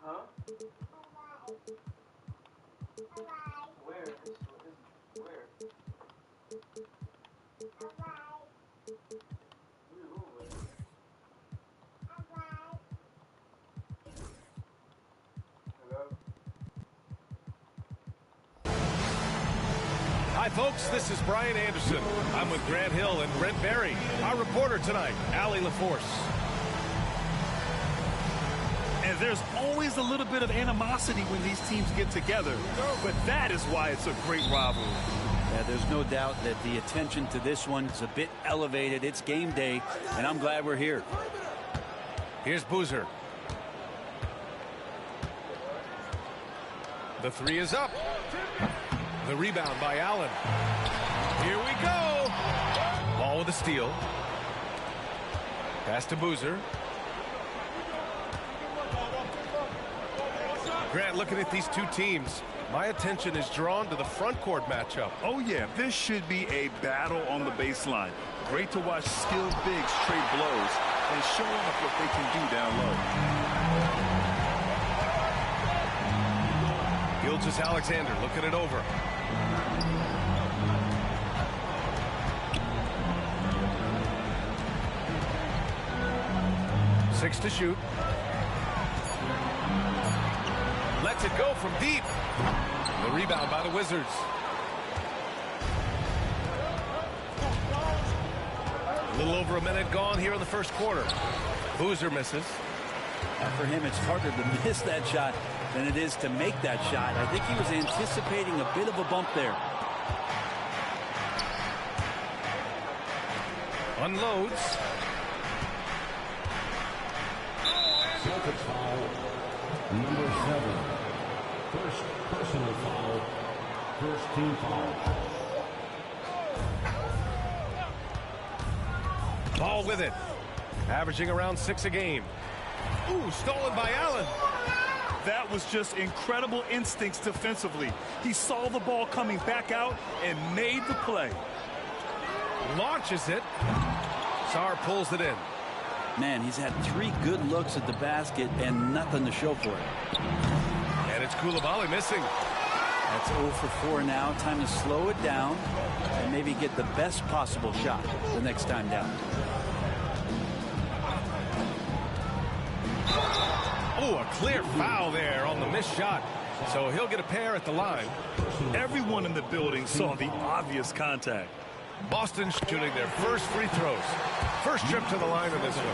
Huh? Where? Where? Hello? Hi, folks. This is Brian Anderson. I'm with Grant Hill and Brent Berry. Our reporter tonight, Allie LaForce. And there's always a little bit of animosity when these teams get together. But that is why it's a great rivalry. Yeah, there's no doubt that the attention to this one is a bit elevated. It's game day, and I'm glad we're here. Here's Boozer. The three is up. The rebound by Allen. Here we go. Ball with a steal. Pass to Boozer. Grant, looking at these two teams, my attention is drawn to the front court matchup. Oh, yeah, this should be a battle on the baseline. Great to watch skilled bigs trade blows and show off what they can do down low. Gilgeous-Alexander looking it over. Six to shoot. Lets it go from deep. The rebound by the Wizards. A little over a minute gone here in the first quarter. Boozer misses. For him, it's harder to miss that shot than it is to make that shot. I think he was anticipating a bit of a bump there. Unloads. Second foul, number 7. First personal foul, first team foul. Ball with it. Averaging around 6 a game. Ooh, stolen by Allen. That was just incredible instincts defensively. He saw the ball coming back out and made the play. Launches it. Sarr pulls it in. Man, he's had 3 good looks at the basket and nothing to show for it. And it's Coulibaly missing. That's 0 for 4 now. Time to slow it down and maybe get the best possible shot the next time down. Oh, a clear foul there on the missed shot. So he'll get a pair at the line. Everyone in the building saw the obvious contact. Boston shooting their first free throws. First trip to the line in this one.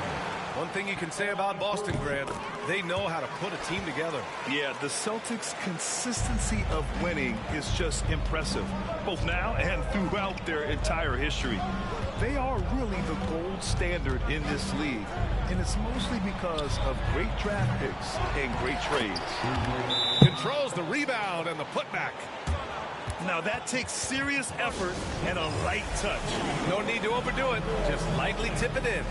One thing you can say about Boston, Grant, they know how to put a team together. Yeah, the Celtics' consistency of winning is just impressive, both now and throughout their entire history. They are really the gold standard in this league, and it's mostly because of great draft picks and great trades. Controls the rebound and the putback. Now that takes serious effort and a light touch. No need to overdo it. Just lightly tip it in.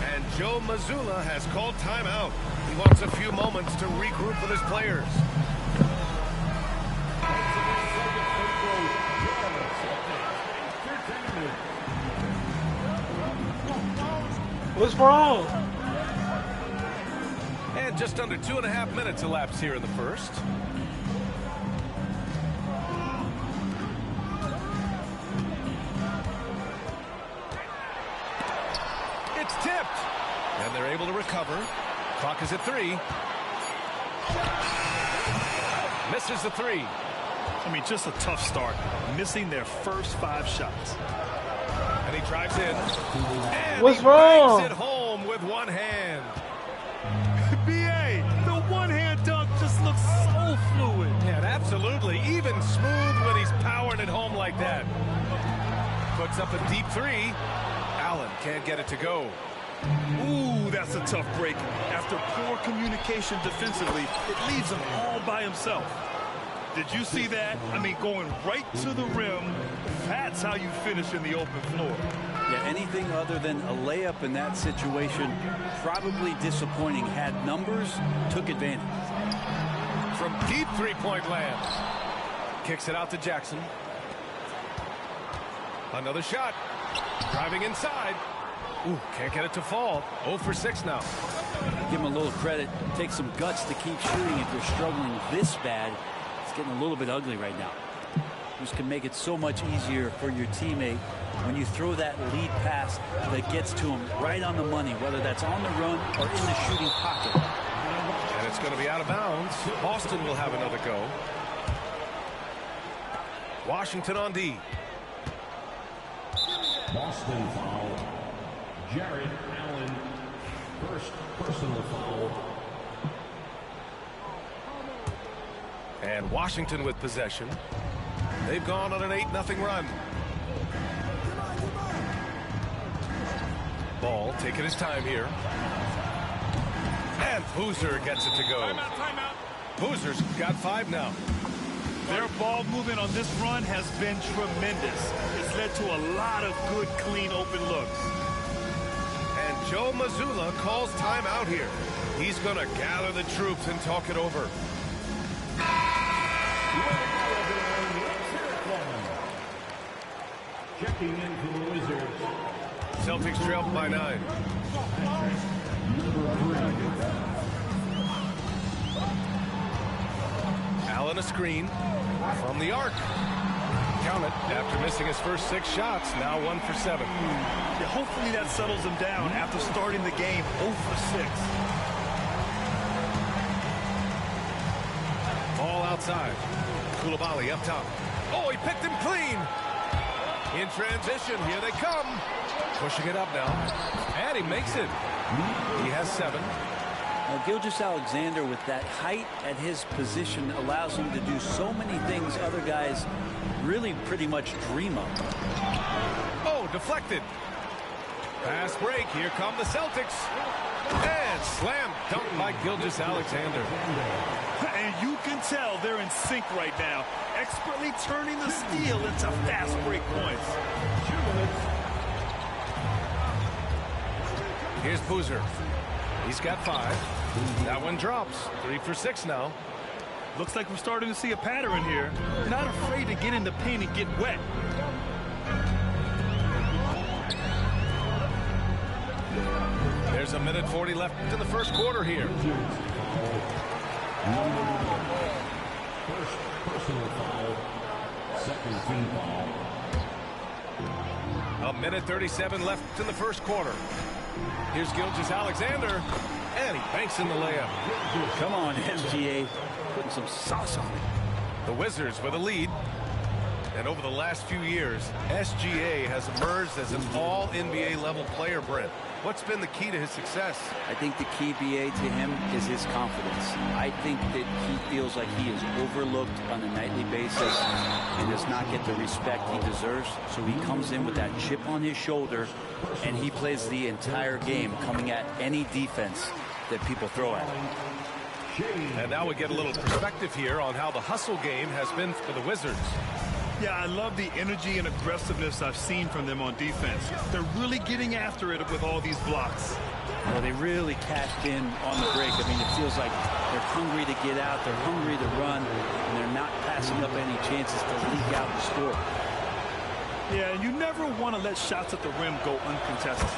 And Joe Mazzulla has called timeout. He wants a few moments to regroup with his players. What's wrong? And just under 2.5 minutes elapsed here in the first. It's tipped. And they're able to recover. Clock is at 3. Misses the 3. I mean, just a tough start. Missing their first 5 shots. And he drives in. And What's he wrong? bangs it home with one hand. B.A., the one-hand dunk just looks so fluid. Yeah, absolutely. Even smooth when he's powering it home like that. Puts up a deep 3. Allen can't get it to go. Ooh, that's a tough break. After poor communication defensively, it leaves him all by himself. Did you see that? I mean, going right to the rim. That's how you finish in the open floor. Yeah, anything other than a layup in that situation, probably disappointing. Had numbers, took advantage. From deep three-point land. Kicks it out to Jackson. Another shot. Driving inside. Ooh, can't get it to fall. 0 for 6 now. Give him a little credit. Take some guts to keep shooting if you're struggling this bad. It's getting a little bit ugly right now. This can make it so much easier for your teammate when you throw that lead pass that gets to him right on the money, whether that's on the run or in the shooting pocket. And it's going to be out of bounds. Boston will have another go. Washington on D. Boston foul. Jared Allen, first personal foul. And Washington with possession. They've gone on an 8-0 run. Ball taking his time here. And Boozer gets it to go. Timeout. Boozer's got 5 now. Their ball movement on this run has been tremendous. It's led to a lot of good, clean, open looks. And Joe Mazzulla calls timeout here. He's going to gather the troops and talk it over. Checking in for the Wizards. Celtics trail by 9. Allen a screen from the arc. Count it after missing his first 6 shots. Now 1 for 7. Yeah, hopefully that settles him down after starting the game 0 for 6. Ball outside. Koulibaly up top. Oh, he picked him clean. In transition, here they come. Pushing it up now. And he makes it. He has 7. Now, Gilgeous-Alexander, with that height at his position, allows him to do so many things other guys really pretty much dream of. Oh, deflected. Pass break. Here come the Celtics. And slam dunk by Gilgeous-Alexander. And you can tell they're in sync right now, expertly turning the steal into fast break points. Here's Boozer. He's got 5. That one drops. 3 for 6 now. Looks like we're starting to see a pattern here. Not afraid to get in the paint and get wet. There's 1:40 left in the first quarter here. First personal foul. Second team foul. 1:37 left in the first quarter. Here's Gilgeous-Alexander. And he banks in the layup. Come on, SGA. Putting some sauce on it. The Wizards with a lead. And over the last few years, SGA has emerged as an all-NBA level player, Brent. What's been the key to his success? I think the key, BA, to him is his confidence. I think that he feels like he is overlooked on a nightly basis and does not get the respect he deserves. So he comes in with that chip on his shoulder, and he plays the entire game, coming at any defense that people throw at him. And now we get a little perspective here on how the hustle game has been for the Wizards. Yeah, I love the energy and aggressiveness I've seen from them on defense. They're really getting after it with all these blocks. Well, they really cashed in on the break. I mean, it feels like they're hungry to get out, they're hungry to run, and they're not passing up any chances to leak out and score. Yeah, and you never want to let shots at the rim go uncontested.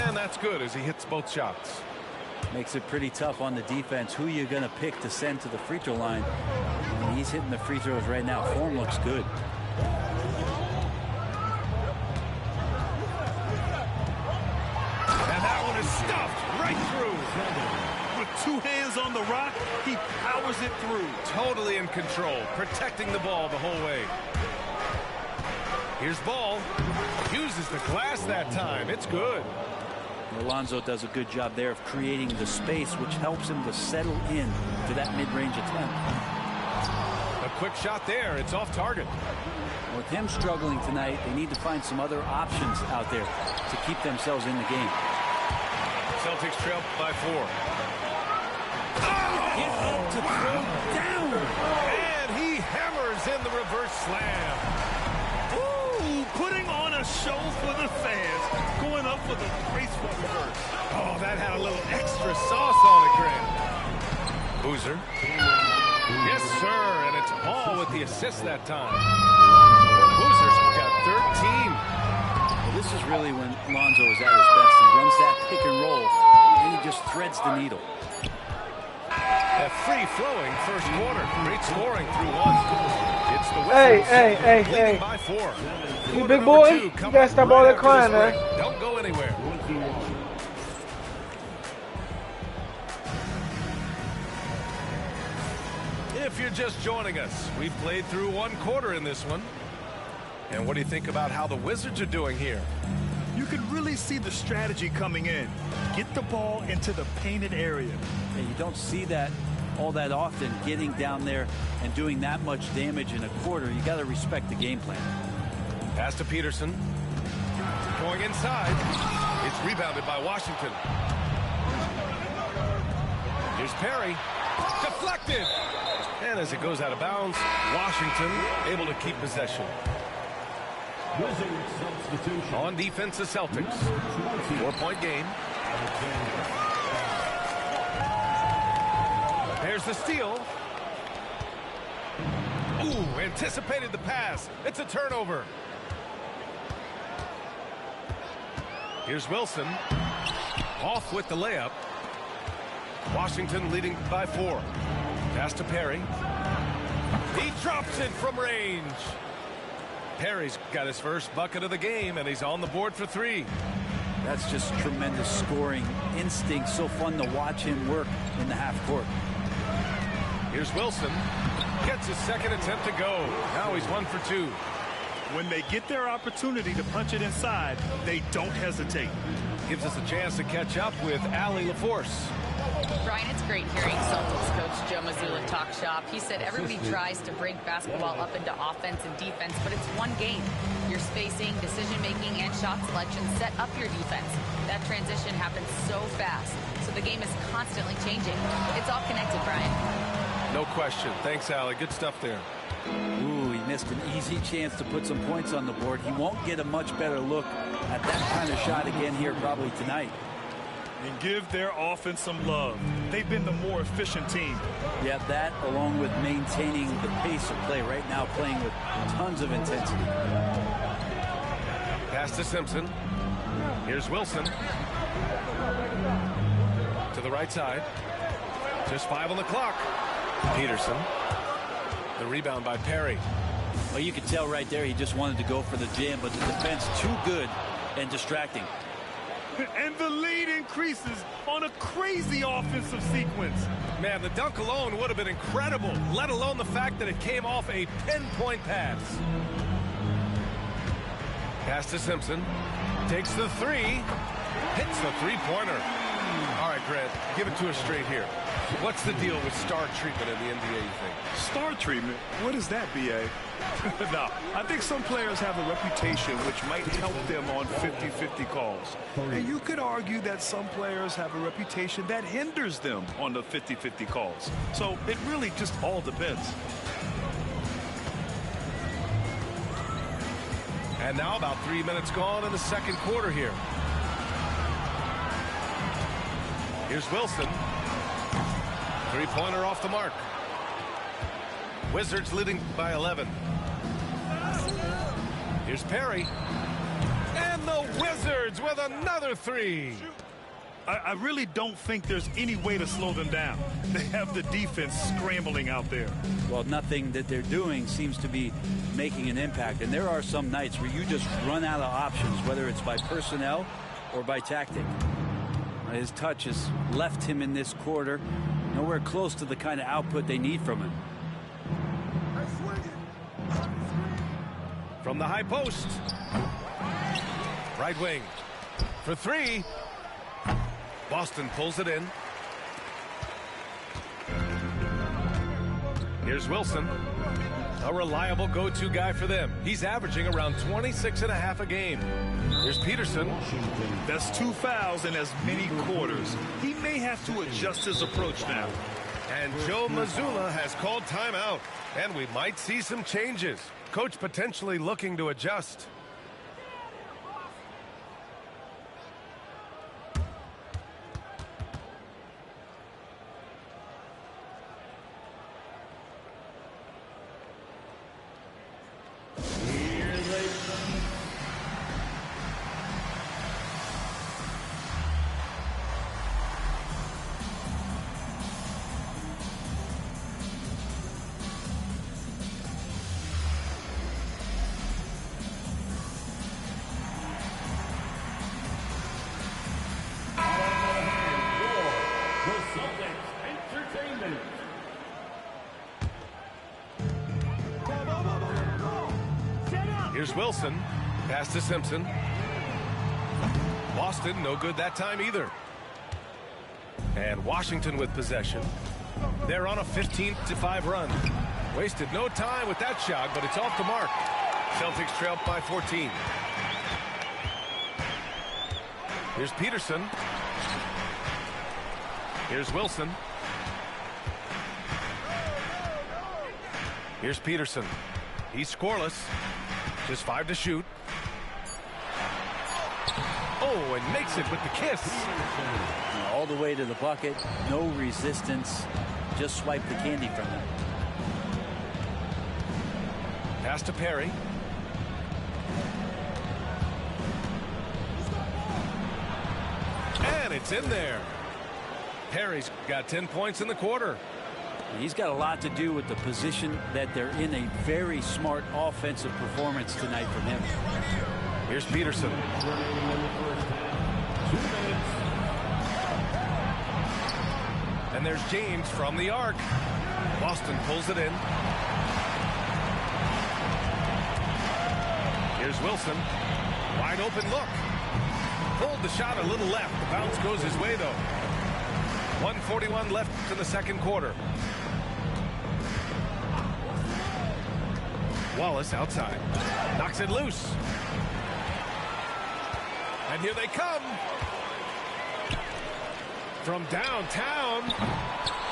And that's good as he hits both shots. Makes it pretty tough on the defense. Who you're going to pick to send to the free throw line. And he's hitting the free throws right now. Form looks good. And that one is stuffed right through. With 2 hands on the rock, he powers it through. Totally in control, protecting the ball the whole way. Here's ball. Uses the glass that time. It's good. Alonzo does a good job there of creating the space, which helps him to settle in to that mid-range attempt. A quick shot there. It's off target. With him struggling tonight, they need to find some other options out there to keep themselves in the game. Celtics trail by 4. Get up to throw down. And he hammers in the reverse slam. Putting on a show for the fans, going up with a graceful reverse. Oh, that had a little extra sauce on it, Grant. Boozer. Yes, sir, and it's Ball with the assist that time. Boozer's got 13. Well, this is really when Lonzo is at his best. He runs that pick and roll, and he just threads the needle. A free-flowing first quarter. Great scoring through 1. It's the Hey. leading by 4. You big boy, you gotta stop all that crying, man. Don't go anywhere. If you're just joining us, we've played through 1 quarter in this one. And what do you think about how the Wizards are doing here? You can really see the strategy coming in. Get the ball into the painted area. And you don't see that all that often, getting down there and doing that much damage in a quarter. You got to respect the game plan. Pass to Peterson. Going inside. It's rebounded by Washington. Here's Perry. Deflected. And as it goes out of bounds, Washington able to keep possession. On defense, the Celtics. 4-point game. There's the steal. Ooh, anticipated the pass. It's a turnover. Here's Wilson. Off with the layup. Washington leading by 4. Pass to Perry. He drops it from range. Perry's got his first bucket of the game, and he's on the board for 3. That's just tremendous scoring instinct. So fun to watch him work in the half court. Here's Wilson. Gets his second attempt to go. Now he's 1 for 2. When they get their opportunity to punch it inside, they don't hesitate. Gives us a chance to catch up with Allie LaForce. Brian, it's great hearing Celtics coach Joe Mazzulla talk shop. He said everybody tries to break basketball up into offense and defense, but it's one game. Your spacing, decision-making, and shot selection set up your defense. That transition happens so fast, so the game is constantly changing. It's all connected, Brian. No question. Thanks, Allie. Good stuff there. Ooh, he missed an easy chance to put some points on the board. He won't get a much better look at that kind of shot again here probably tonight. And give their offense some love. They've been the more efficient team. Yeah, that along with maintaining the pace of play right now, playing with tons of intensity. Pass to Simpson. Here's Wilson. To the right side. Just 5 on the clock. Peterson. The rebound by Perry. Well, you could tell right there he just wanted to go for the jam, but the defense too good and distracting. And the lead increases on a crazy offensive sequence. Man, the dunk alone would have been incredible, let alone the fact that it came off a pinpoint pass. Pass to Simpson. Takes the 3. Hits the 3-pointer. All right, Grant, give it to us straight here. What's the deal with star treatment in the NBA, you think? Star treatment? What is that, B.A.? No, I think some players have a reputation which might help them on 50-50 calls. And you could argue that some players have a reputation that hinders them on the 50-50 calls. So it really just all depends. And now about 3 minutes gone in the second quarter here. Here's Wilson. Three-pointer off the mark. Wizards leading by 11. Here's Perry. And the Wizards with another three. I really don't think there's any way to slow them down. They have the defense scrambling out there. Well, nothing that they're doing seems to be making an impact. And there are some nights where you just run out of options, whether it's by personnel or by tactic. His touch has left him in this quarter nowhere close to the kind of output they need from him. From the high post. Right wing. For three. Boston pulls it in. Here's Wilson. A reliable go-to guy for them. He's averaging around 26.5 a game. Here's Peterson. That's 2 fouls in as many quarters. He may have to adjust his approach now. And Joe Mazzulla has called timeout. And we might see some changes. Coach potentially looking to adjust. Here's Wilson. Pass to Simpson. Boston, no good that time either. And Washington with possession. They're on a 15-5 run. Wasted no time with that shot, but it's off the mark. Celtics trail by 14. Here's Peterson. Here's Wilson. Here's Peterson. He's scoreless. Just 5 to shoot. Oh, and makes it with the kiss. All the way to the bucket. No resistance. Just swipe the candy from him. Pass to Perry. And it's in there. Perry's got 10 points in the quarter. He's got a lot to do with the position that they're in. A very smart offensive performance tonight from him. Here's Peterson. And there's James from the arc. Boston pulls it in. Here's Wilson. Wide open look. Pulled the shot a little left. The bounce goes his way, though. 1:41 left in the second quarter. Wallace outside. Knocks it loose. And here they come. From downtown.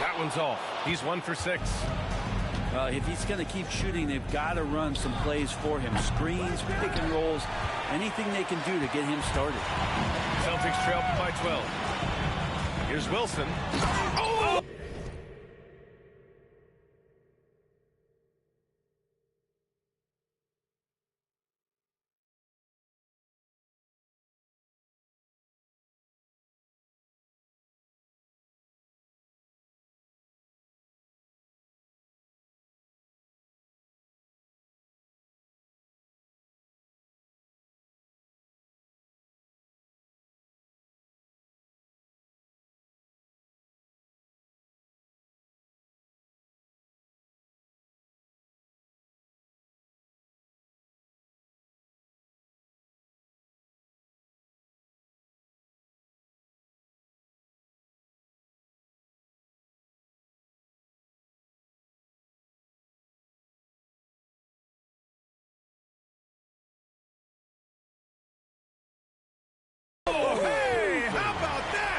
That one's off. He's 1 for 6. If he's going to keep shooting, they've got to run some plays for him. Screens, pick and rolls, anything they can do to get him started. Celtics trail by 12. Here's Wilson. Oh!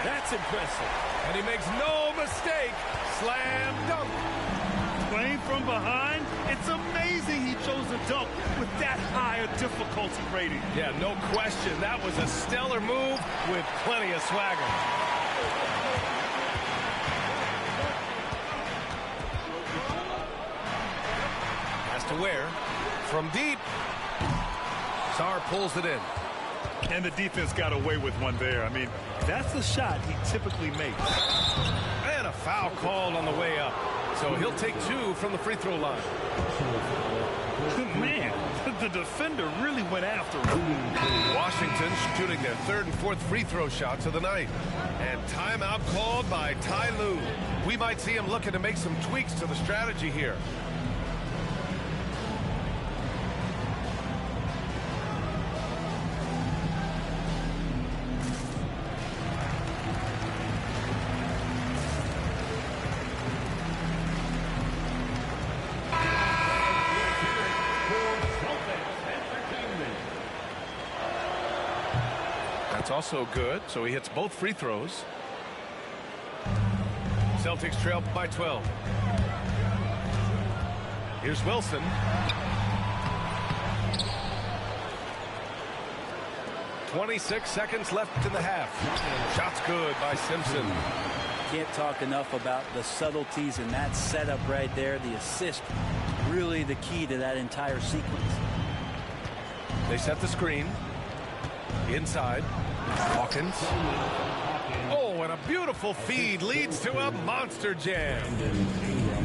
That's impressive. And he makes no mistake. Slam dunk. Playing from behind, it's amazing he chose to dunk with that higher difficulty rating. Yeah, no question. That was a stellar move with plenty of swagger. Ware. From deep. Sarr pulls it in. And the defense got away with one there. I mean, that's the shot he typically makes. And a foul called on the way up. So he'll take 2 from the free throw line. Man, the defender really went after him. Washington shooting their 3rd and 4th free throw shots of the night. And timeout called by Ty Lue. We might see him looking to make some tweaks to the strategy here. That's also good, so he hits both free throws. Celtics trail by 12. Here's Wilson. "26 seconds left in the half." Shot's good by Simpson. Can't talk enough about the subtleties in that setup right there. The assist, really the key to that entire sequence. They set the screen. Inside. Hawkins. Oh, and a beautiful feed leads to a monster jam.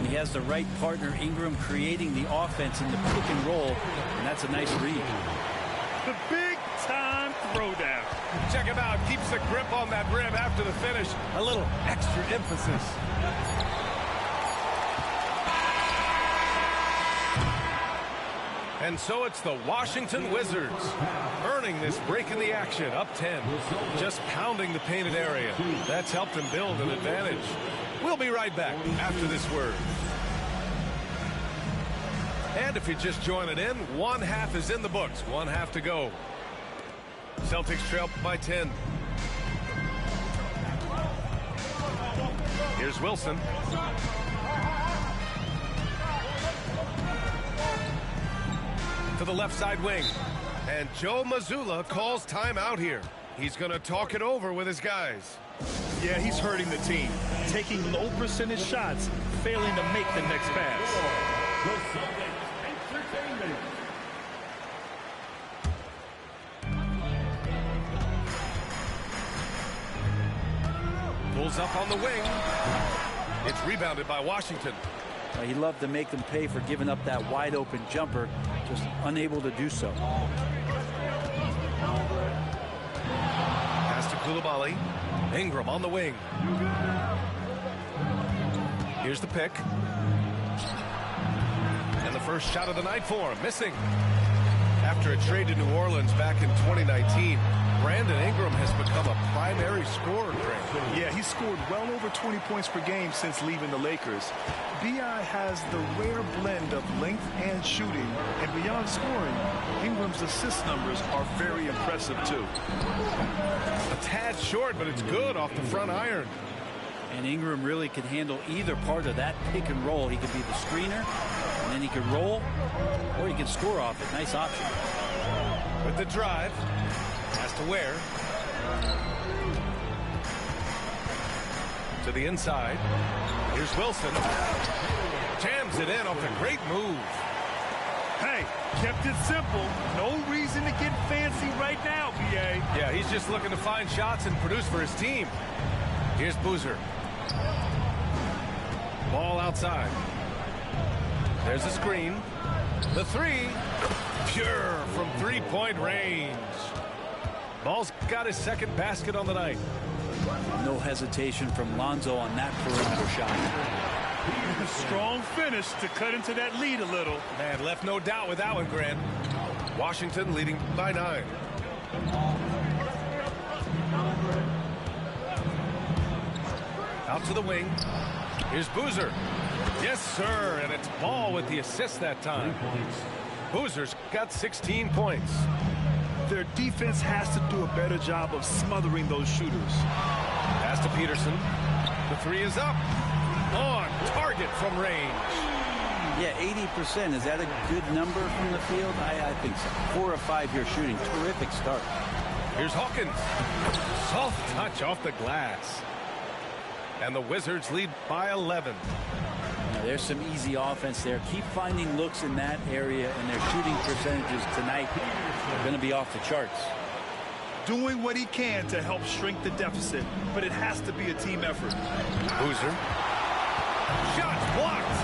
He has the right partner, Ingram, creating the offense in the pick and roll, and that's a nice read. The big-time throwdown. Check him out. Keeps the grip on that rim after the finish. A little extra emphasis. And so it's the Washington Wizards earning this break in the action, up 10. Just pounding the painted area. That's helped them build an advantage. We'll be right back after this word. And if you're just joining in, 1 half is in the books. 1 half to go. Celtics trail by 10. Here's Wilson. To the left side wing. And Joe Mazzulla calls timeout here. He's going to talk it over with his guys. Yeah, he's hurting the team. Taking low percentage shots, failing to make the next pass. Pulls up on the wing. It's rebounded by Washington. He loved to make them pay for giving up that wide open jumper, just unable to do so. Pass to Coulibaly. Ingram on the wing. Here's the pick. And the first shot of the night for him, missing. After a trade to New Orleans back in 2019, Brandon Ingram has become a primary scorer. Yeah, he scored well over 20 points per game since leaving the Lakers. B.I. has the rare blend of length and shooting, and beyond scoring, Ingram's assist numbers are very impressive too. A tad short, but it's good off the front iron. And Ingram really could handle either part of that pick and roll. He could be the screener, and then he could roll, or he could score off it. Nice option. With the drive, has to Ware. To the inside. Here's Wilson. Jams it in off a great move. Hey, kept it simple. No reason to get fancy right now, B.A. Yeah, he's just looking to find shots and produce for his team. Here's Boozer. Ball outside. There's the screen. The three. Pure from three-point range. Ball's got his second basket on the night. No hesitation from Lonzo on that perimeter shot. Strong finish to cut into that lead a little. Man, left no doubt with that one, Grant. Washington leading by 9. Out to the wing. Here's Boozer. Yes, sir, and it's Ball with the assist that time. Boozer's got 16 points. Their defense has to do a better job of smothering those shooters. Pass to Peterson. The three is up. On target from range. Yeah, 80%. Is that a good number from the field? I think so. 4 of 5 here shooting. Terrific start. Here's Hawkins. Soft touch off the glass. And the Wizards lead by 11. Now, There's some easy offense there. Keep finding looks in that area, and their shooting percentages tonight are going to be off the charts. Doing what he can to help shrink the deficit, but it has to be a team effort. Boozer. Shot blocked.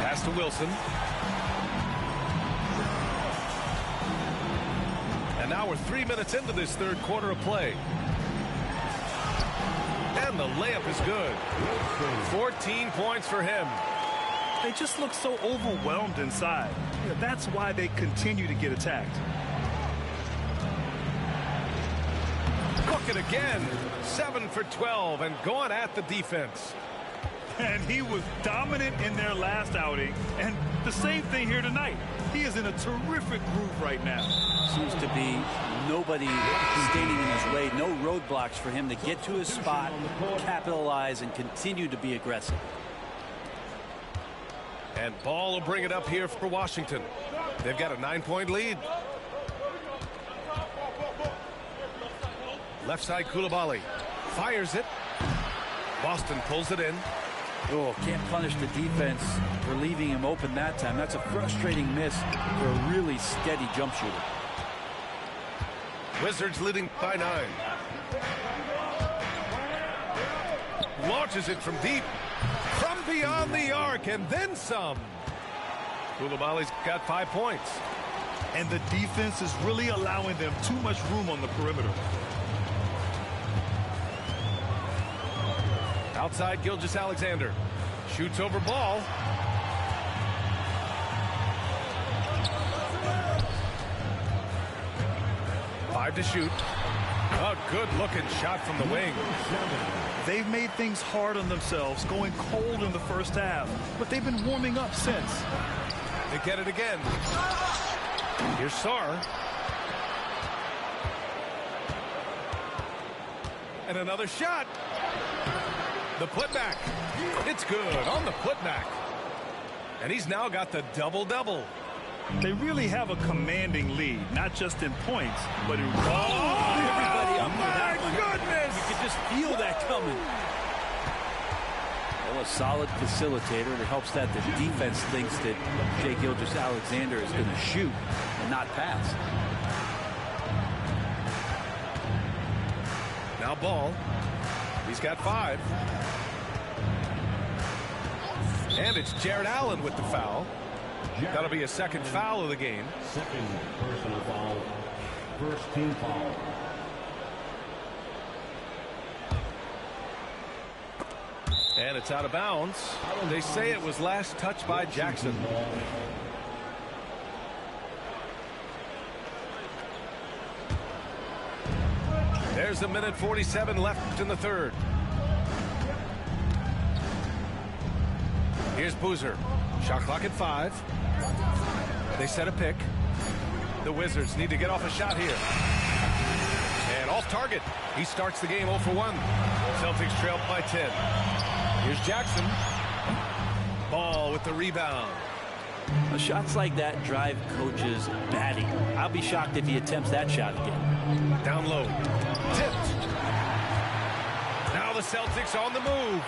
Pass to Wilson. And now we're 3 minutes into this third quarter of play. And the layup is good. 14 points for him. They just look so overwhelmed inside. That's why they continue to get attacked. Cook it again. 7 for 12 and going at the defense. And he was dominant in their last outing. And the same thing here tonight. He is in a terrific groove right now. Seems to be nobody standing in his way. No roadblocks for him to get to his spot, capitalize, and continue to be aggressive. And Ball will bring it up here for Washington. They've got a 9-point lead. Left side, Coulibaly fires it. Boston pulls it in. Oh, can't punish the defense for leaving him open that time. That's a frustrating miss for a really steady jump shooter. Wizards leading by 9. Launches it from deep. From beyond the arc and then some. Coulibaly's got 5 points. And the defense is really allowing them too much room on the perimeter. Outside, Gilgeous-Alexander shoots over Ball. Five to shoot. A good-looking shot from the wing. They've made things hard on themselves, going cold in the first half, but they've been warming up since. They get it again. Here's Sarr. And another shot. The putback. It's good on the putback. And he's now got the double-double. They really have a commanding lead, not just in points, but in... Everybody up for my that one. goodness! You could just feel that coming. Well, a solid facilitator. It helps that the defense thinks that Shai Gilgeous-Alexander is going to shoot and not pass. Now Ball. He's got 5. And it's Jared Allen with the foul. That'll be a second foul of the game. Second personal foul. First team foul. And it's out of bounds. They say it was last touched by Jackson. There's a minute 47 left in the third. Here's Boozer. Shot clock at 5. They set a pick. The Wizards need to get off a shot here. And off target. He starts the game 0 for 1. Celtics trail by 10. Here's Jackson. Ball with the rebound. Well, shots like that drive coaches batty. I'll be shocked if he attempts that shot again. Down low. Tipped. Now the Celtics on the move.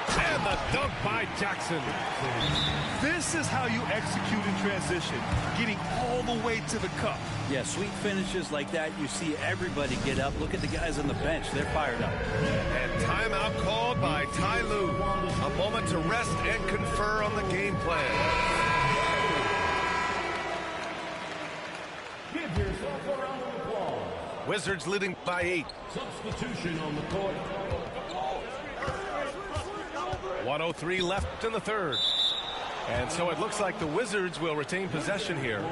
And the dunk by Jackson. This is how you execute in transition, getting all the way to the cup. Yeah, sweet finishes like that, you see everybody get up. Look at the guys on the bench. They're fired up. And timeout called by Ty Lue. A moment to rest and confer on the game plan. Give yourself a round of applause. Wizards leading by 8. Substitution on the court. 1:03 left in the third. And so it looks like the Wizards will retain possession here.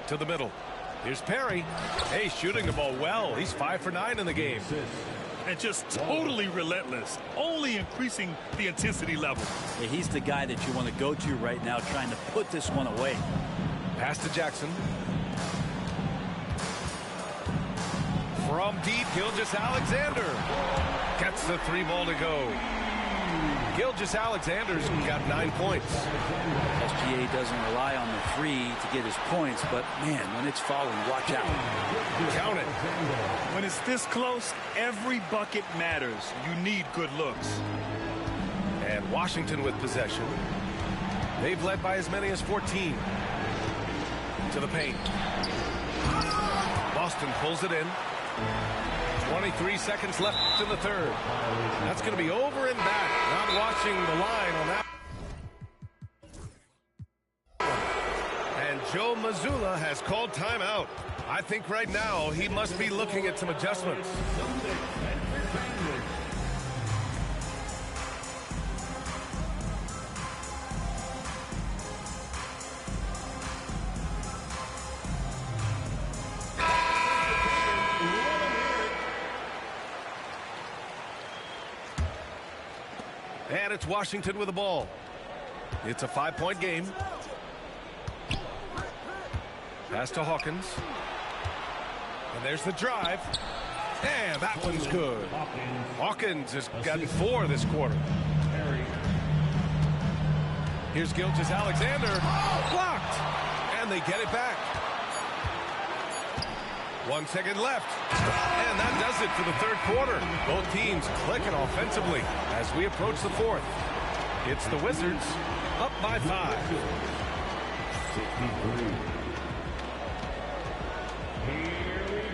To the middle. Here's Perry. Hey, shooting the ball well. He's 5 for 9 in the game. And just totally relentless, only increasing the intensity level. Yeah, he's the guy that you want to go to right now, trying to put this one away. Pass to Jackson. From deep, Gilgeous-Alexander gets the 3 ball to go. Gilgeous-Alexander's got 9 points. SGA doesn't rely on the three to get his points, but man, when it's falling, watch out. Count it. When it's this close, every bucket matters. You need good looks. And Washington with possession. They've led by as many as 14. To the paint. Boston pulls it in. 23 seconds left in the third. That's going to be over and back. Not watching the line on that. And Joe Mazzulla has called timeout. I think right now he must be looking at some adjustments. And it's Washington with the ball. It's a 5-point game. Pass to Hawkins. And there's the drive. And that one's good. Hawkins has gotten 4 this quarter. Here's Gilgeous-Alexander. Blocked. And they get it back. 1 second left. And that does it for the third quarter. Both teams clicking offensively as we approach the fourth. It's the Wizards up by 5.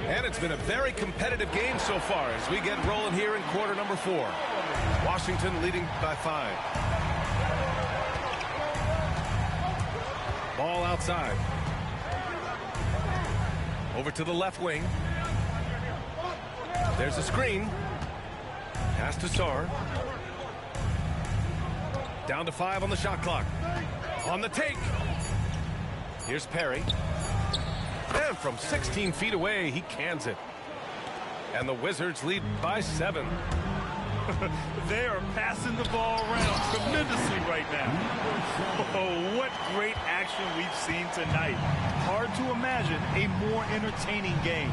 And it's been a very competitive game so far as we get rolling here in quarter number 4. Washington leading by 5. Ball outside. Over to the left wing. There's a screen. Pass to Sarr. Down to 5 on the shot clock. On the take. Here's Perry. And from 16 feet away, he cans it. And the Wizards lead by 7. They are passing the ball around tremendously right now. Oh, what great action we've seen tonight. Hard to imagine a more entertaining game.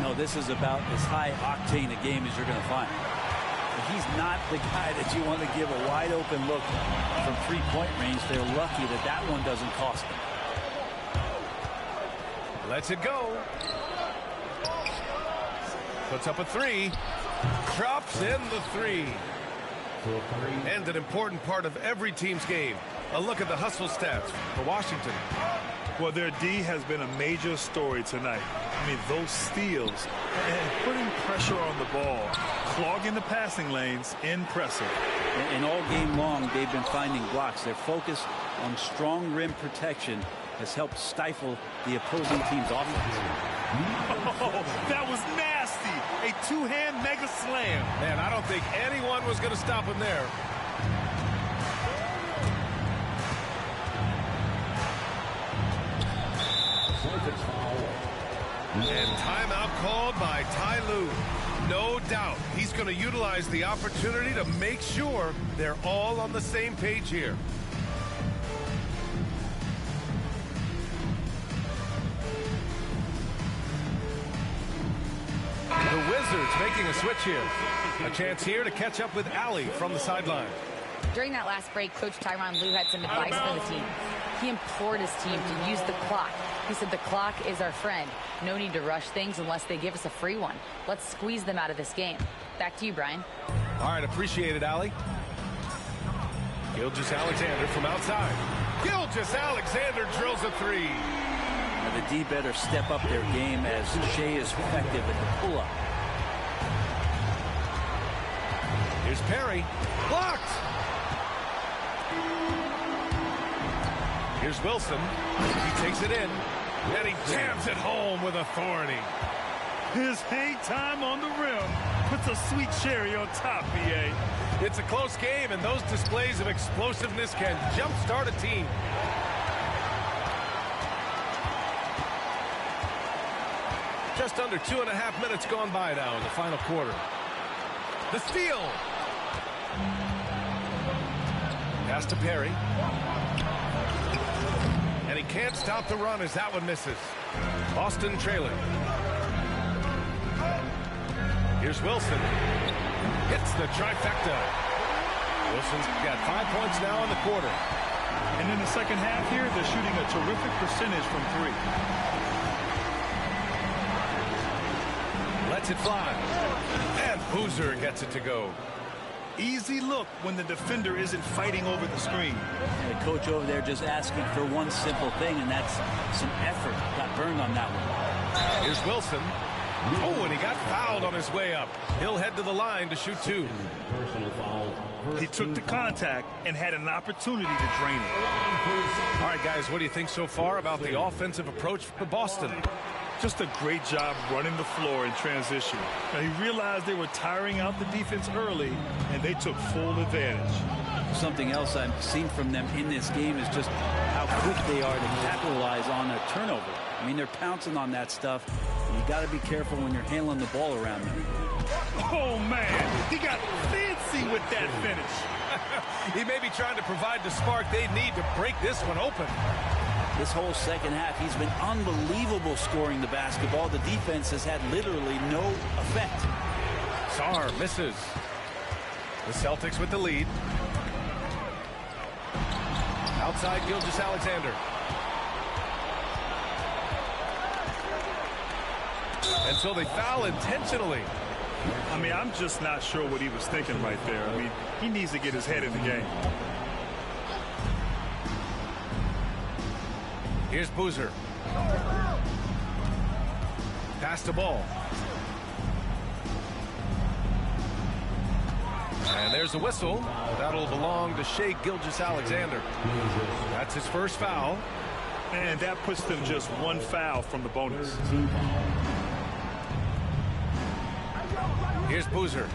No, this is about as high octane a game as you're going to find. He's not the guy that you want to give a wide open look from 3-point range. They're lucky that that one doesn't cost them. Lets it go. Puts up a 3. Drops in the 3. And an important part of every team's game. A look at the hustle stats for Washington. Well, their D has been a major story tonight. I mean, those steals and putting pressure on the ball, clogging the passing lanes, impressive. And all game long, they've been finding blocks. Their focus on strong rim protection has helped stifle the opposing team's offense. Oh, that was nasty. A two-hand mega slam. Man, I don't think anyone was going to stop him there. And timeout called by Ty Lue. No doubt he's going to utilize the opportunity to make sure they're all on the same page here. The Wizards making a switch here. A chance here to catch up with Allie from the sideline. During that last break, Coach Tyronn Lue had some advice for the team. He implored his team to use the clock. He said the clock is our friend. No need to rush things unless they give us a free one. Let's squeeze them out of this game. Back to you, Brian. All right, appreciate it, Allie. Gilgeous-Alexander from outside. Gilgeous-Alexander drills a 3. Now the D better step up their game as Shea is effective at the pull-up. Here's Perry. Blocked! Here's Wilson. He takes it in, and he jams it home with authority. His hang time on the rim puts a sweet cherry on top, BA. It's a close game, and those displays of explosiveness can jumpstart a team. Just under 2.5 minutes gone by now in the final quarter. The steal. Pass to Perry. And he can't stop the run as that one misses. Boston trailing. Here's Wilson. Hits the trifecta. Wilson's got 5 points now in the quarter. And in the second half here, they're shooting a terrific percentage from three. Lets it fly. And Boozer gets it to go. Easy look when the defender isn't fighting over the screen. And the coach over there just asking for one simple thing, and that's some effort. Got burned on that one. Here's Wilson. Oh, and he got fouled on his way up. He'll head to the line to shoot 2. Personal foul. He took the contact and had an opportunity to drain it. All right, guys, what do you think so far about the offensive approach for Boston? Just a great job running the floor in transition. Now, he realized they were tiring out the defense early, and they took full advantage. Something else I've seen from them in this game is just how quick they are to capitalize on a turnover. I mean, they're pouncing on that stuff. You got to be careful when you're handling the ball around them. Oh, man, he got fancy with that finish. He may be trying to provide the spark they need to break this one open. This whole second half, he's been unbelievable scoring the basketball. The defense has had literally no effect. Sarr misses. The Celtics with the lead. Outside Gilgeous-Alexander. And so they foul intentionally. I mean, I'm just not sure what he was thinking right there. I mean, he needs to get his head in the game. Here's Boozer. Pass the ball. And there's a whistle. That'll belong to Shai Gilgeous-Alexander. That's his first foul. And that puts them just one foul from the bonus. Here's Boozer.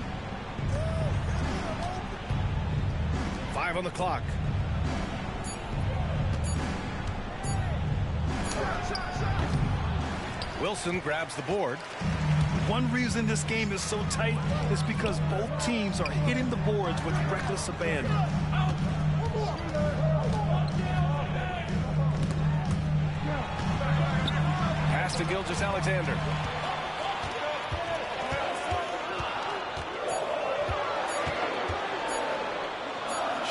5 on the clock. Wilson grabs the board. One reason this game is so tight is because both teams are hitting the boards with reckless abandon. Pass to Gilgeous-Alexander.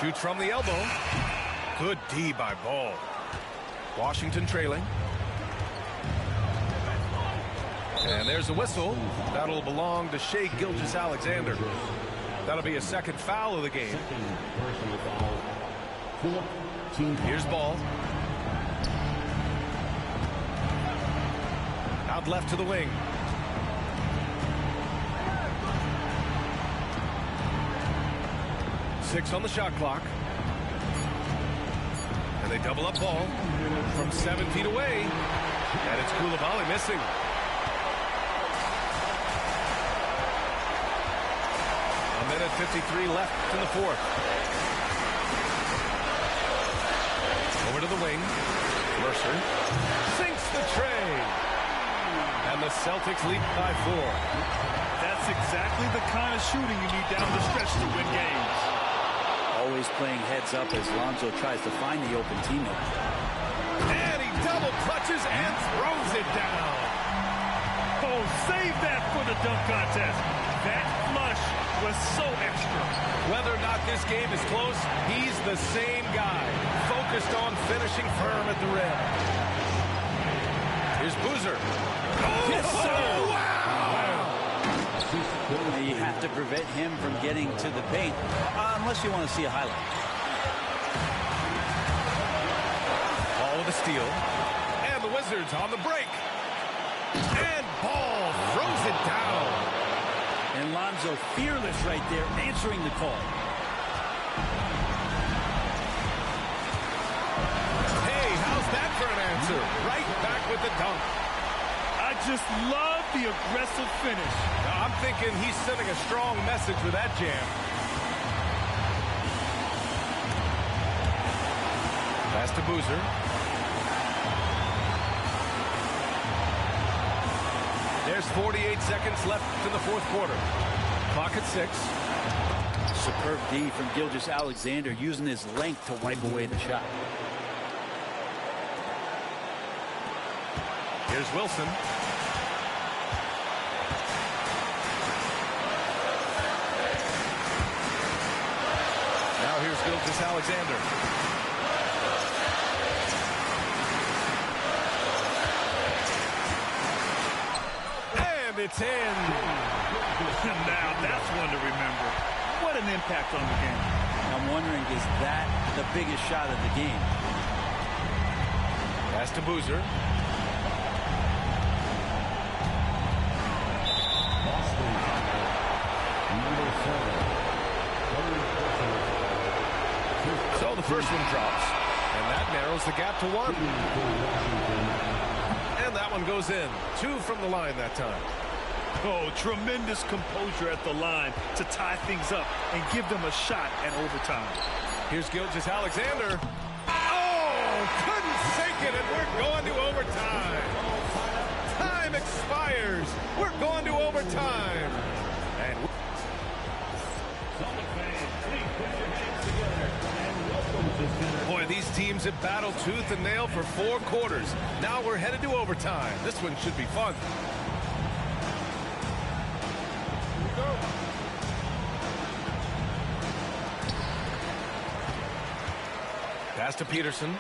Shoots from the elbow. Good D by Ball. Washington trailing. And there's a whistle. That'll belong to Shai Gilgeous-Alexander. That'll be a second foul of the game. Here's Ball. Out left to the wing. Six on the shot clock. And they double up Ball from 7 feet away. And it's Coulibaly missing. A minute 53 left in the fourth. Over to the wing. Mercer sinks the tray. And the Celtics lead by 4. That's exactly the kind of shooting you need down the stretch to win games. Always playing heads up as Lonzo tries to find the open teammate. And he double clutches and throws it down. Oh, save that for the dunk contest. That flush was so extra. Whether or not this game is close, he's the same guy, focused on finishing firm at the rim. Here's Boozer. Oh, Yes, sir. Wow! You have to prevent him from getting to the paint, unless you want to see a highlight. Ball with a steal. And the Wizards on the break. And Ball throws it down. And Lonzo fearless right there, answering the call. Hey, how's that for an answer? Right back with the dunk. I just love the aggressive finish. Now, I'm thinking he's sending a strong message with that jam. Pass to Boozer. There's 48 seconds left in the fourth quarter. Clock at 6. Superb D from Gilgeous-Alexander, using his length to wipe away the shot. Here's Wilson. Gilgeous-Alexander. And it's in. Now that's one to remember. What an impact on the game. I'm wondering, is that the biggest shot of the game? Pass to Boozer. So the first one drops, and that narrows the gap to 1. And that one goes in. 2 from the line that time. Oh, tremendous composure at the line to tie things up and give them a shot at overtime. Here's Gilgeous-Alexander. Oh, couldn't sink it, and we're going to overtime. Time expires. We're going to overtime. And boy, these teams have battled tooth and nail for 4 quarters. Now we're headed to overtime. This one should be fun. Pass to Peterson.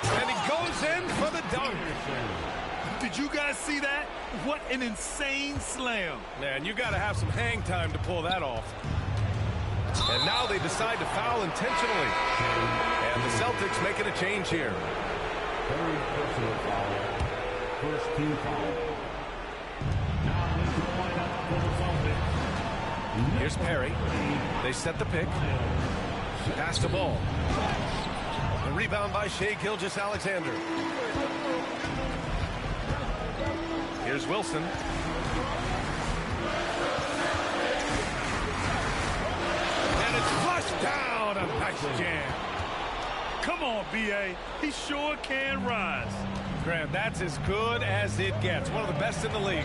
And he goes in for the dunk. Did you guys see that? What an insane slam. Man, you got to have some hang time to pull that off. And now they decide to foul intentionally. And the Celtics making a change here. Very personal foul. First team foul. Now here's the lineup for the Celtics. Here's Perry. They set the pick. Pass the ball. The rebound by Shai Gilgeous-Alexander. Here's Wilson. And it's flushed down. A nice jam. Come on, B.A. He sure can rise. Graham, that's as good as it gets. One of the best in the league.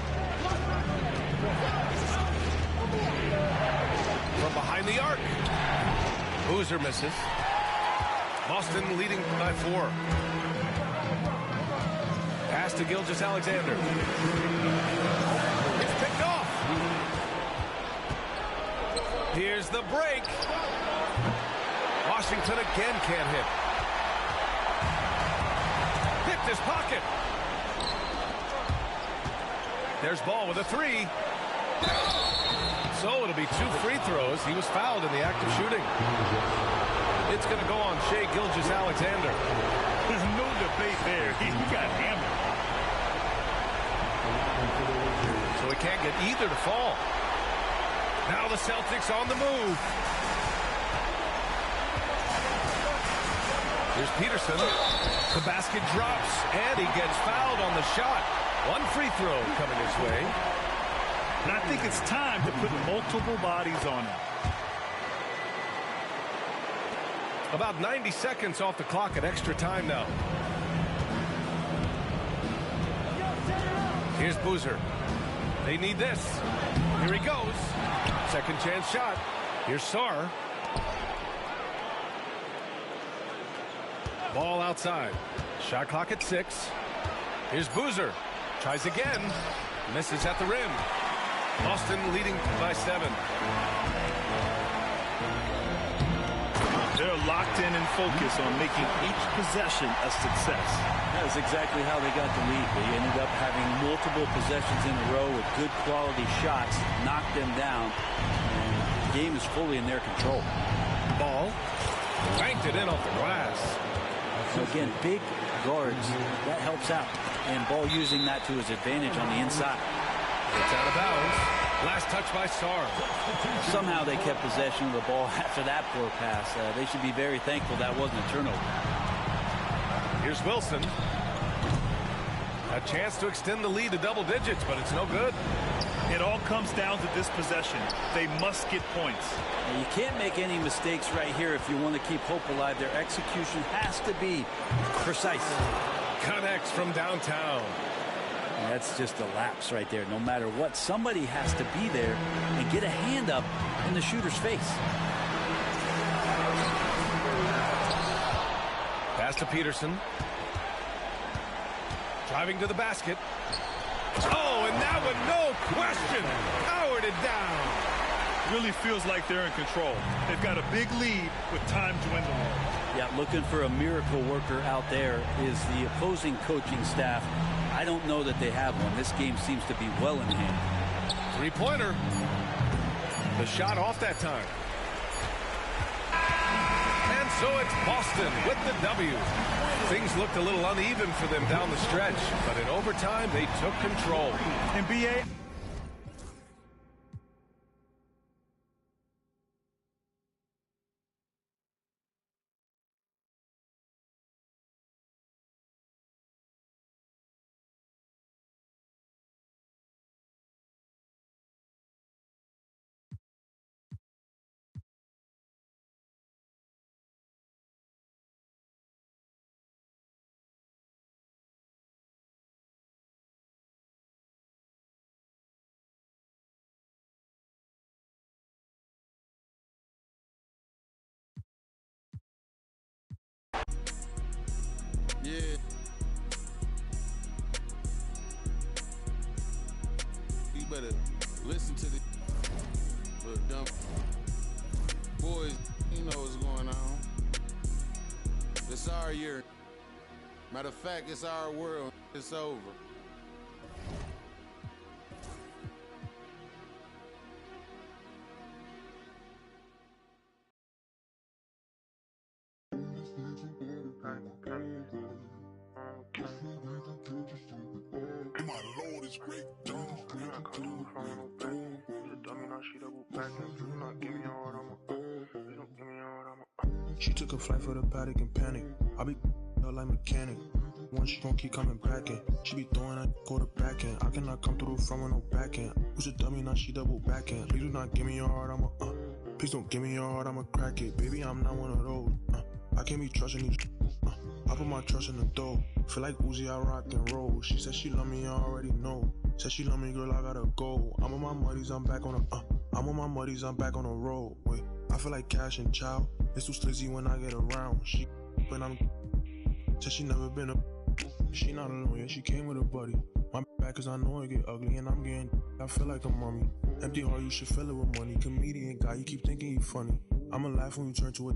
From behind the arc. Boozer misses. Boston leading by 4. Pass to Gilgeous-Alexander. It's picked off. Here's the break. Washington again can't hit. Picked his pocket. There's Ball with a 3. So it'll be 2 free throws. He was fouled in the act of shooting. It's going to go on Shai Gilgeous-Alexander. There's no debate there. He got hammered. So he can't get either to fall. Now the Celtics on the move. Here's Peterson. The basket drops, and he gets fouled on the shot. 1 free throw coming his way. And I think it's time to put multiple bodies on him. About 90 seconds off the clock at extra time now. Here's Boozer. They need this. Here he goes. Second chance shot. Here's Sarr. Ball outside. Shot clock at 6. Here's Boozer. Tries again. Misses at the rim. Boston leading by 7. They're locked in and focused on making each possession a success. That's exactly how they got the lead. They ended up having multiple possessions in a row with good quality shots, knocked them down, and the game is fully in their control. Ball. Banked it in off the glass. So again, big guards, that helps out. And Ball using that to his advantage on the inside. It's out of bounds. Last touch by Sarr. Somehow they kept possession of the ball after that poor pass. They should be very thankful that wasn't a turnover. Here's Wilson. A chance to extend the lead to double digits, but it's no good. It all comes down to this possession. They must get points. And you can't make any mistakes right here if you want to keep hope alive. Their execution has to be precise. Connects from downtown. And that's just a lapse right there. No matter what, somebody has to be there and get a hand up in the shooter's face. Pass to Peterson. Driving to the basket. Oh, and that one, no question, powered it down. really feels like they're in control. They've got a big lead with time dwindling. Yeah, looking for a miracle worker out there is the opposing coaching staff. I don't know that they have one. This game seems to be well in hand. Three-pointer. The shot off that time. And so it's Boston with the W. Things looked a little uneven for them down the stretch, but in overtime, they took control. NBA. Yeah. You better listen to the little dumb boys. You know what's going on. It's our year. Matter of fact, it's our world. It's over. My Lord is great. She took a flight for the paddock and panic. I be her like mechanic. Once she gon' keep coming back in. She be throwing that quarterback in. I cannot come through from with no back end. Who's a dummy, now she double back in. Please do not give me your heart, please don't give me your heart, I'ma crack it. Baby, I'm not one of those. I can't be trusting these. I put my trust in the dough. Feel like Uzi, I rock and roll. She said she love me, I already know. Said she love me, girl, I gotta go. I'm on my muddies, I'm back on the I'm on my muddies, I'm back on the road. Wait, I feel like Cash and Chow. It's too slizzy when I get around. She when I'm said she never been a. She not alone, yeah, she came with a buddy. My back cause I know it get ugly and I'm getting. I feel like a mummy. Empty heart, you should fill it with money. Comedian guy, you keep thinking you funny. I'ma laugh when you turn to it.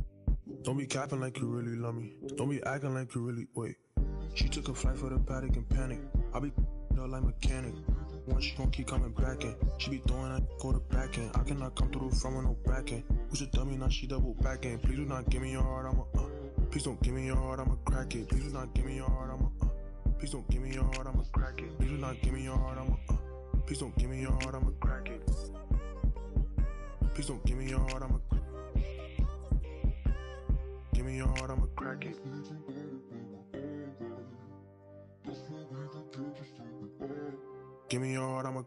Don't be capping like you really love me. Don't be acting like you really wait. She took a flight for the paddock and panic. I be her like mechanic. Once she gon' keep coming back in. She be throwing that quarterback in. I cannot come through from with no back end. Who's a dummy, now she double back in. Please do not give me your heart, please don't give me your heart, I'ma crack it. Please do not give me your heart, please don't give me your heart, I'ma crack it. Please do not give me your heart, please don't give me your heart, I'ma crack it. Please don't give me your heart, give me your heart, I'ma crack it. Give me your heart,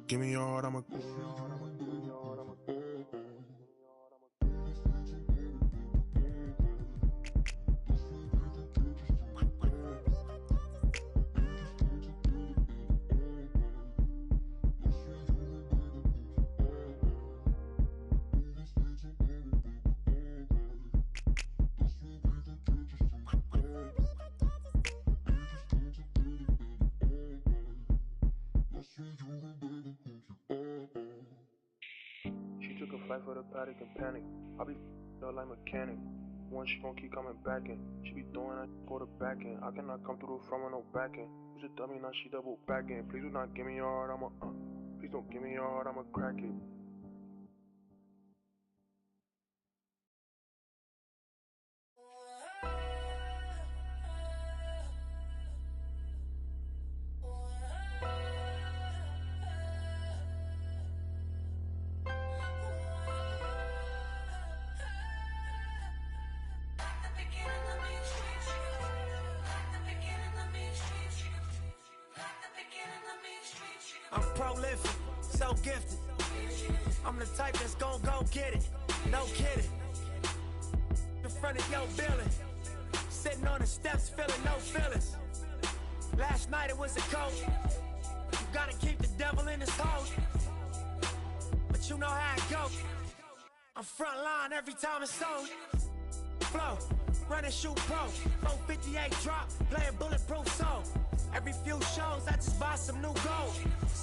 give me your heart, She took a flight for the paddock and panic. I be her like mechanic. Once she gon' keep coming back in. She be throwing that quarterback in. I cannot come through from with no back end. Who's a dummy, now she double back in. Please do not give me your heart, please don't give me your heart, I'ma crack it. I'm prolific, so gifted. I'm the type that's gon' go get it. No kidding. In front of your building. Sitting on the steps, feeling no feelings. Last night it was a cold. You gotta keep the devil in his hole. But you know how it go. I'm front line every time it's sold. Flow, run and shoot pro. 458 drop, playing bulletproof soul. Every few shows, I just buy some new gold.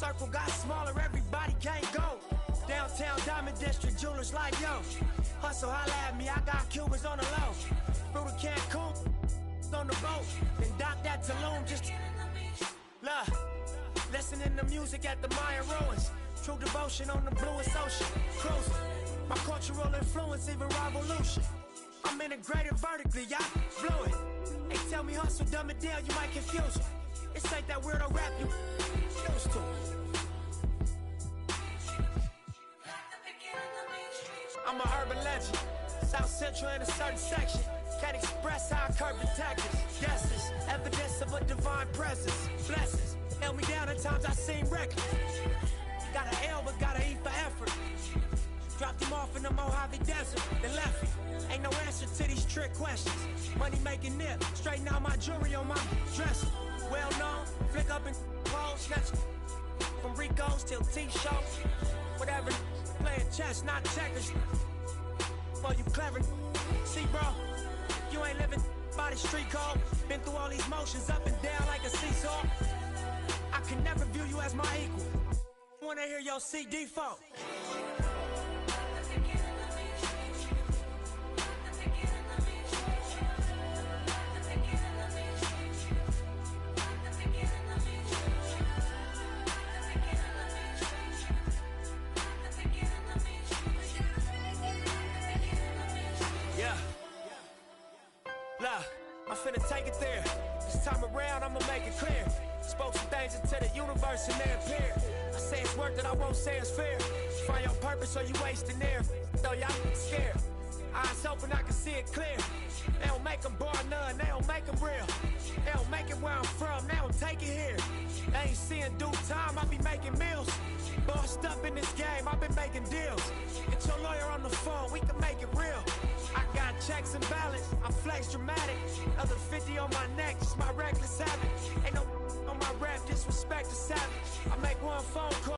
Circle got smaller, everybody can't go. Downtown Diamond District, jewelers like yo. Hustle, holla at me, I got Cubans on the low. Through the Cancun, on the boat. Then dock that Tulum, just love. Listening to music at the Mayan ruins. True devotion on the bluest ocean. Cruising. My cultural influence, even revolution. I'm integrated vertically, y'all blew it. They tell me hustle, dumb it down, you might confuse them. This ain't that weirdo rap you used to. I'm an urban legend. South Central in a certain section. Can't express how I curb the tactics. Guesses, evidence of a divine presence. Blessings, held me down at times I seem reckless. Got an L but gotta eat for effort. Dropped him off in the Mojave Desert, then left him. Ain't no answer to these trick questions. Money making nip, straighten out my jewelry on my dresser. Well known, flick up and clothes, snatch from Rico's till T-shows. Whatever, playing chess, not checkers. Well, you clever. See, bro, you ain't living by the street code. Been through all these motions up and down like a seesaw. I can never view you as my equal. Wanna hear your CD folk. I'm finna take it there. This time around, I'ma make it clear. Spoke some things into the universe and they appear. I say it's worth it, I won't say it's fair. Find your purpose or you wasting there. Though y'all scared. Eyes open, I can see it clear. They don't make them bar none, they don't make them real. They don't make it where I'm from, they don't take it here. They ain't seeing due time, I be making meals. Bossed up in this game, I've been making deals. Get your lawyer on the phone, we can make it real. I got checks and balance, I flex dramatic. Another 50 on my neck, it's my reckless habit. Ain't no on my rap, disrespect the savage. I make one phone call.